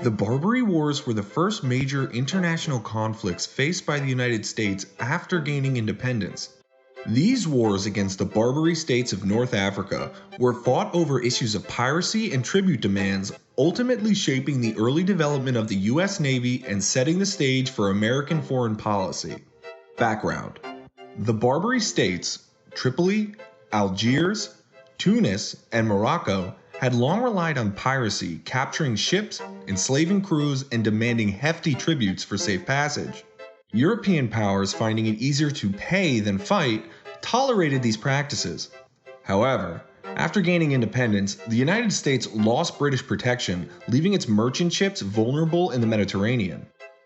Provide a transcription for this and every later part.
The Barbary Wars were the first major international conflicts faced by the United States after gaining independence. These wars against the Barbary states of North Africa were fought over issues of piracy and tribute demands, ultimately shaping the early development of the US Navy and setting the stage for American foreign policy. Background: the Barbary states, Tripoli, Algiers, Tunis, and Morocco, had long relied on piracy, capturing ships, enslaving crews, and demanding hefty tributes for safe passage. European powers, finding it easier to pay than fight, tolerated these practices. However, after gaining independence, the United States lost British protection, leaving its merchant ships vulnerable in the Mediterranean.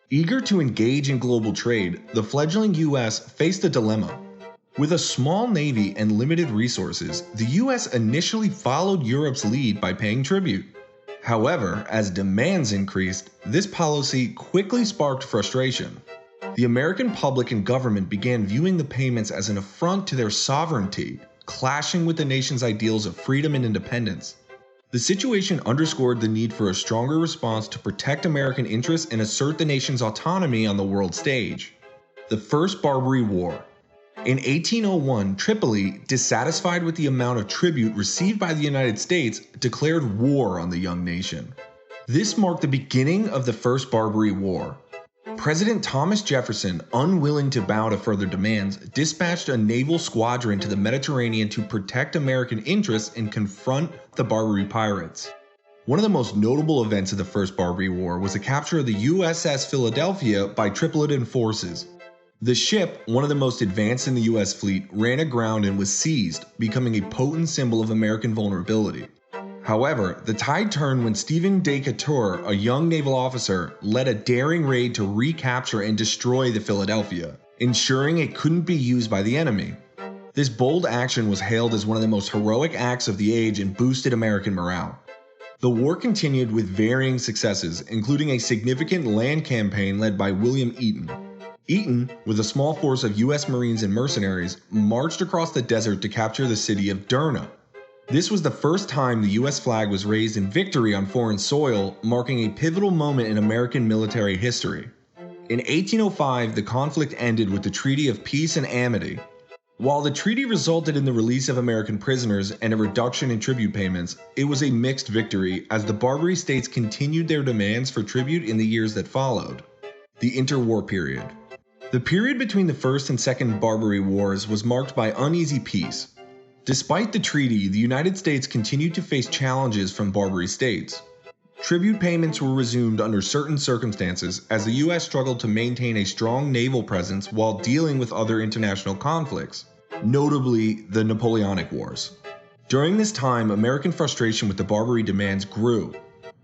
Eager to engage in global trade, the fledgling US faced a dilemma. With a small navy and limited resources, the US initially followed Europe's lead by paying tribute. However, as demands increased, this policy quickly sparked frustration. The American public and government began viewing the payments as an affront to their sovereignty, clashing with the nation's ideals of freedom and independence. The situation underscored the need for a stronger response to protect American interests and assert the nation's autonomy on the world stage. The First Barbary War. In 1801, Tripoli, dissatisfied with the amount of tribute received by the United States, declared war on the young nation. This marked the beginning of the First Barbary War. President Thomas Jefferson, unwilling to bow to further demands, dispatched a naval squadron to the Mediterranean to protect American interests and confront the Barbary pirates. One of the most notable events of the First Barbary War was the capture of the USS Philadelphia by Tripolitan forces. The ship, one of the most advanced in the US fleet, ran aground and was seized, becoming a potent symbol of American vulnerability. However, the tide turned when Stephen Decatur, a young naval officer, led a daring raid to recapture and destroy the Philadelphia, ensuring it couldn't be used by the enemy. This bold action was hailed as one of the most heroic acts of the age and boosted American morale. The war continued with varying successes, including a significant land campaign led by William Eaton. Eaton, with a small force of US Marines and mercenaries, marched across the desert to capture the city of Derna. This was the first time the US flag was raised in victory on foreign soil, marking a pivotal moment in American military history. In 1805, the conflict ended with the Treaty of Peace and Amity. While the treaty resulted in the release of American prisoners and a reduction in tribute payments, it was a mixed victory as the Barbary states continued their demands for tribute in the years that followed. The Interwar Period. The period between the First and Second Barbary Wars was marked by uneasy peace. Despite the treaty, the United States continued to face challenges from Barbary states. Tribute payments were resumed under certain circumstances as the US struggled to maintain a strong naval presence while dealing with other international conflicts, notably the Napoleonic Wars. During this time, American frustration with the Barbary demands grew.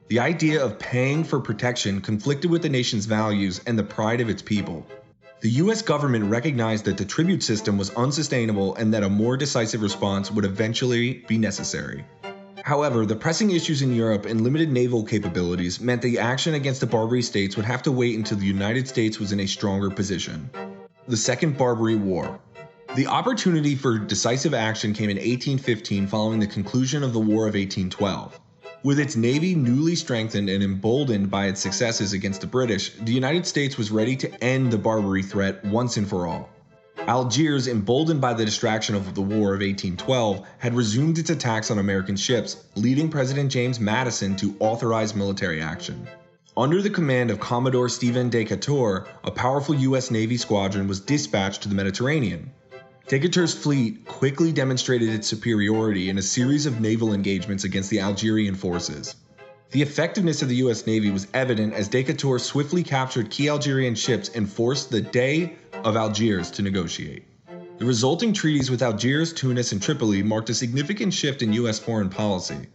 The idea of paying for protection conflicted with the nation's values and the pride of its people. The US government recognized that the tribute system was unsustainable and that a more decisive response would eventually be necessary. However, the pressing issues in Europe and limited naval capabilities meant the action against the Barbary states would have to wait until the United States was in a stronger position. The Second Barbary War. The opportunity for decisive action came in 1815 following the conclusion of the War of 1812. With its navy newly strengthened and emboldened by its successes against the British, the United States was ready to end the Barbary threat once and for all. Algiers, emboldened by the distraction of the War of 1812, had resumed its attacks on American ships, leading President James Madison to authorize military action. Under the command of Commodore Stephen Decatur, a powerful US Navy squadron was dispatched to the Mediterranean. Decatur's fleet quickly demonstrated its superiority in a series of naval engagements against the Algerian forces. The effectiveness of the US Navy was evident as Decatur swiftly captured key Algerian ships and forced the Dey of Algiers to negotiate. The resulting treaties with Algiers, Tunis, and Tripoli marked a significant shift in US foreign policy.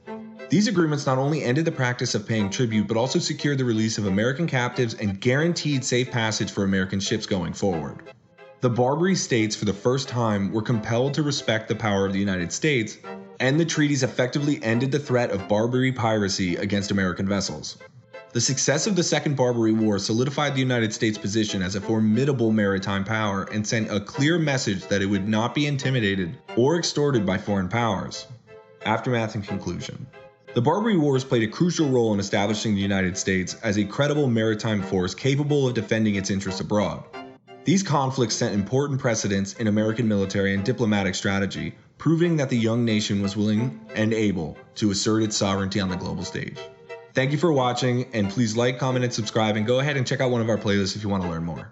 These agreements not only ended the practice of paying tribute but also secured the release of American captives and guaranteed safe passage for American ships going forward. The Barbary states, for the first time, were compelled to respect the power of the United States, and the treaties effectively ended the threat of Barbary piracy against American vessels. The success of the Second Barbary War solidified the United States' position as a formidable maritime power and sent a clear message that it would not be intimidated or extorted by foreign powers. Aftermath and conclusion. The Barbary Wars played a crucial role in establishing the United States as a credible maritime force capable of defending its interests abroad. These conflicts set important precedents in American military and diplomatic strategy, proving that the young nation was willing and able to assert its sovereignty on the global stage. Thank you for watching, and please like, comment, and subscribe, and go ahead and check out one of our playlists if you want to learn more.